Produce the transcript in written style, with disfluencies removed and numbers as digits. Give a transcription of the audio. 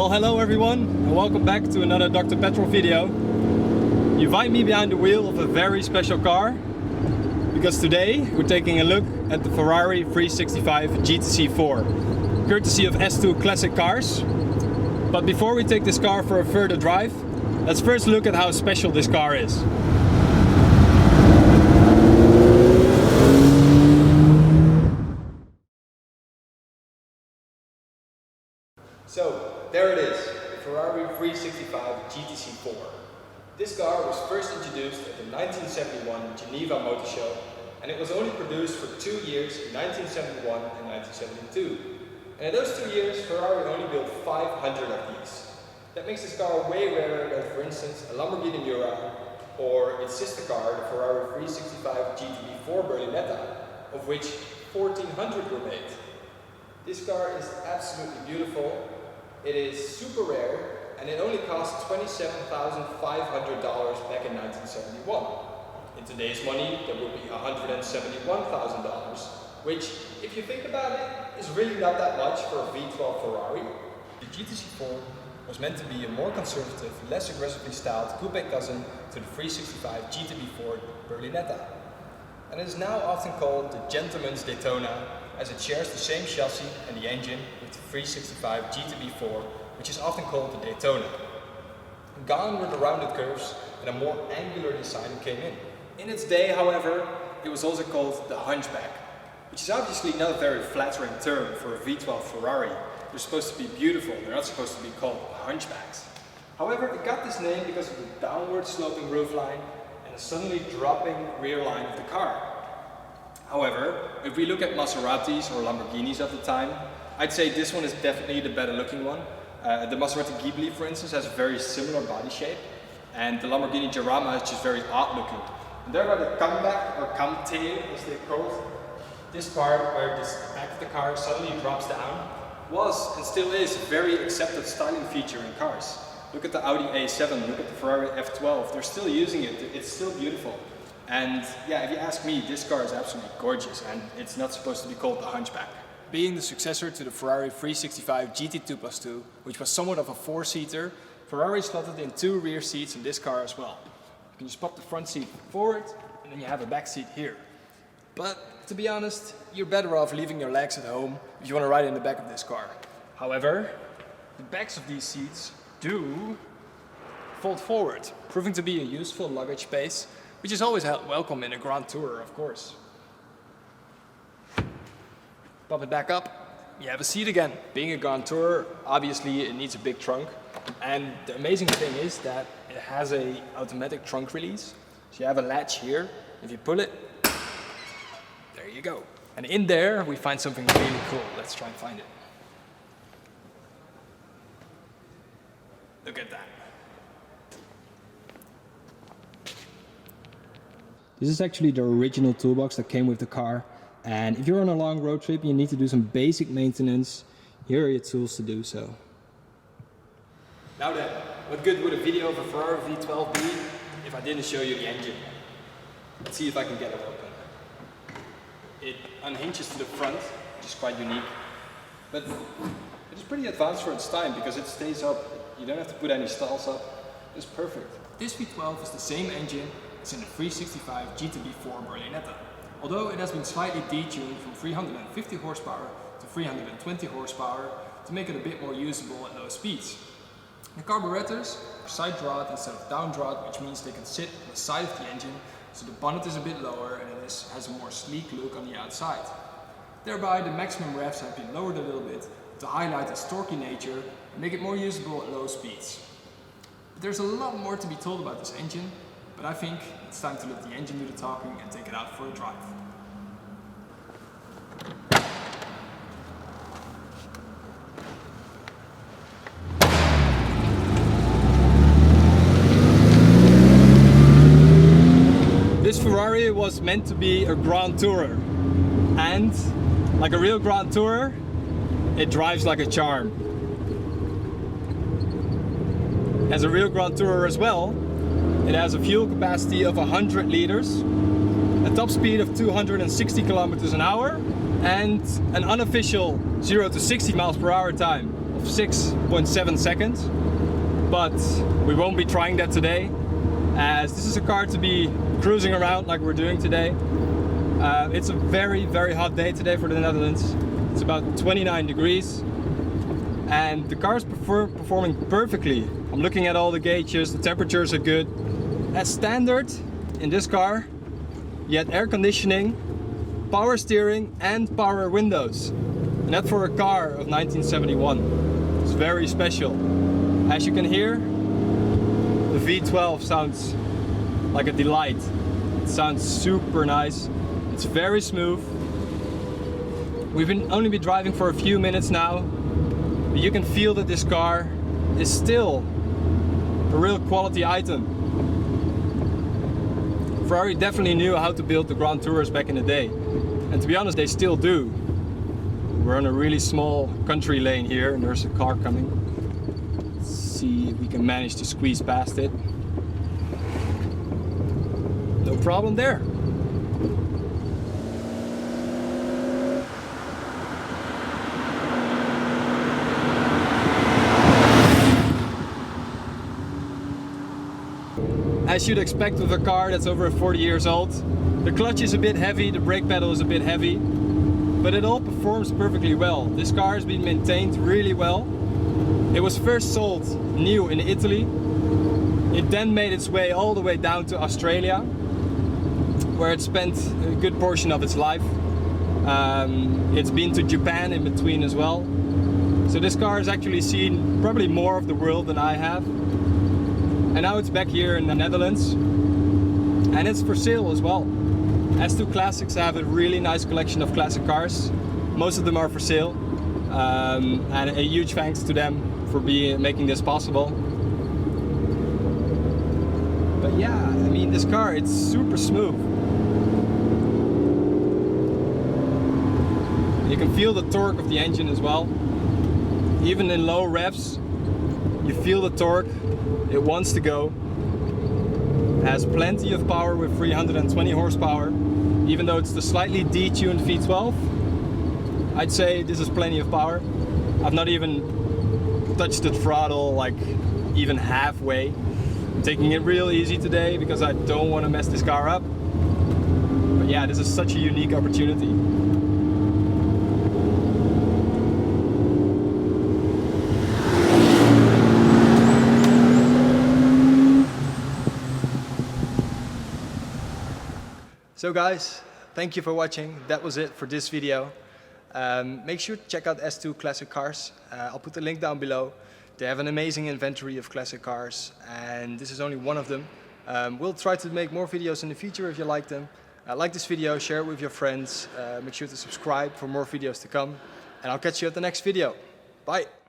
Well, hello everyone and welcome back to another Dr. Petrol video. You find me behind the wheel of a very special car because today we're taking a look at the Ferrari 365 GTC4, courtesy of S2 Classic Cars. But before we take this car for a further drive, let's first look at how special this car is. So, there it is, the Ferrari 365 GTC4. This car was first introduced at the 1971 Geneva Motor Show, and it was only produced for 2 years in 1971 and 1972. And in those 2 years, Ferrari only built 500 of these. That makes this car way rarer than, for instance, a Lamborghini Miura or its sister car, the Ferrari 365 GTB4 Berlinetta, of which 1,400 were made. This car is absolutely beautiful. It is super rare, and it only cost $27,500 back in 1971. In today's money, that would be $171,000, which, if you think about it, is really not that much for a V12 Ferrari. The GTC4 was meant to be a more conservative, less aggressively styled coupe cousin to the 365 GTB4 Berlinetta. And it is now often called the gentleman's Daytona, as it shares the same chassis and the engine with the 365 GTB4, which is often called the Daytona. Gone were the rounded curves and a more angular design came in. In its day, however, it was also called the hunchback, which is obviously not a very flattering term for a V12 Ferrari. They're supposed to be beautiful, they're not supposed to be called hunchbacks. However, it got this name because of the downward sloping roofline and a suddenly dropping rear line of the car. However, if we look at Maseratis or Lamborghinis of the time, I'd say this one is definitely the better looking one. The Maserati Ghibli, for instance, has a very similar body shape, and the Lamborghini Jarama is just very odd looking. And there are the comeback or come tail, as they call it. This part where this back of the car suddenly drops down was and still is a very accepted styling feature in cars. Look at the Audi A7, look at the Ferrari F12, they're still using it, it's still beautiful. And yeah, if you ask me, this car is absolutely gorgeous, and it's not supposed to be called the hunchback. Being the successor to the Ferrari 365 GT2+2, which was somewhat of a four-seater, Ferrari slotted in 2 rear seats in this car as well. You can just pop the front seat forward, and then you have a back seat here. But to be honest, you're better off leaving your legs at home if you want to ride in the back of this car. However, the backs of these seats do fold forward, proving to be a useful luggage space, which is always welcome in a Grand Tourer, of course. Pop it back up, you have a seat again. Being a Grand Tourer, obviously it needs a big trunk. And the amazing thing is that it has an automatic trunk release. So you have a latch here, if you pull it, there you go. And in there we find something really cool. Let's try and find it. Look at that. This is actually the original toolbox that came with the car, and if you're on a long road trip and you need to do some basic maintenance, here are your tools to do so. Now then, what good would a video of a Ferrari V12 be if I didn't show you the engine? Let's see if I can get it open. It unhinges to the front, which is quite unique, but it is pretty advanced for its time because it stays up. You don't have to put any stalls up. It's perfect. This V12 is the same engine as in the 365 GTB4 Berlinetta, although it has been slightly detuned from 350 horsepower to 320 horsepower to make it a bit more usable at low speeds. The carburetors are side draught instead of down draught, which means they can sit on the side of the engine, so the bonnet is a bit lower and it has a more sleek look on the outside. Thereby the maximum revs have been lowered a little bit to highlight its torquey nature and make it more usable at low speeds. But there's a lot more to be told about this engine, but I think it's time to let the engine do the talking and take it out for a drive. This Ferrari was meant to be a Grand Tourer, and like a real Grand Tourer, it drives like a charm. As a real Grand Tourer as well, it has a fuel capacity of 100 liters, a top speed of 260 kilometers an hour, and an unofficial 0 to 60 miles per hour time of 6.7 seconds, but we won't be trying that today, as this is a car to be cruising around like we're doing today. It's a very, very hot day today for the Netherlands. It's about 29 degrees and the car is performing perfectly. I'm looking at all the gauges, the temperatures are good. As standard in this car, you had air conditioning, power steering and power windows. And that for a car of 1971. It's very special. As you can hear, the V12 sounds like a delight. It sounds super nice. It's very smooth. We've only been driving for a few minutes now, but you can feel that this car is still a real quality item. Ferrari definitely knew how to build the Grand Tours back in the day. And to be honest, they still do. We're on a really small country lane here and there's a car coming. Let's see if we can manage to squeeze past it. No problem there. As you'd expect with a car that's over 40 years old, the clutch is a bit heavy, the brake pedal is a bit heavy, but it all performs perfectly well. This car has been maintained really well. It was first sold new in Italy. It then made its way all the way down to Australia, where it spent a good portion of its life. It's been to Japan in between as well. So this car has actually seen probably more of the world than I have. And now it's back here in the Netherlands. And it's for sale as well. S2 Classics have a really nice collection of classic cars. Most of them are for sale. And a huge thanks to them for making this possible. But yeah, I mean, this car, it's super smooth. You can feel the torque of the engine as well. Even in low revs, you feel the torque. It wants to go. It has plenty of power with 320 horsepower. Even though it's the slightly detuned V12, I'd say this is plenty of power. I've not even touched the throttle like even halfway. I'm taking it real easy today because I don't want to mess this car up. But yeah, this is such a unique opportunity. So guys, thank you for watching. That was it for this video. Make sure to check out S2 Classic Cars. I'll put the link down below. They have an amazing inventory of classic cars and this is only one of them. We'll try to make more videos in the future if you like them. Like this video, share it with your friends. Make sure to subscribe for more videos to come. And I'll catch you at the next video. Bye!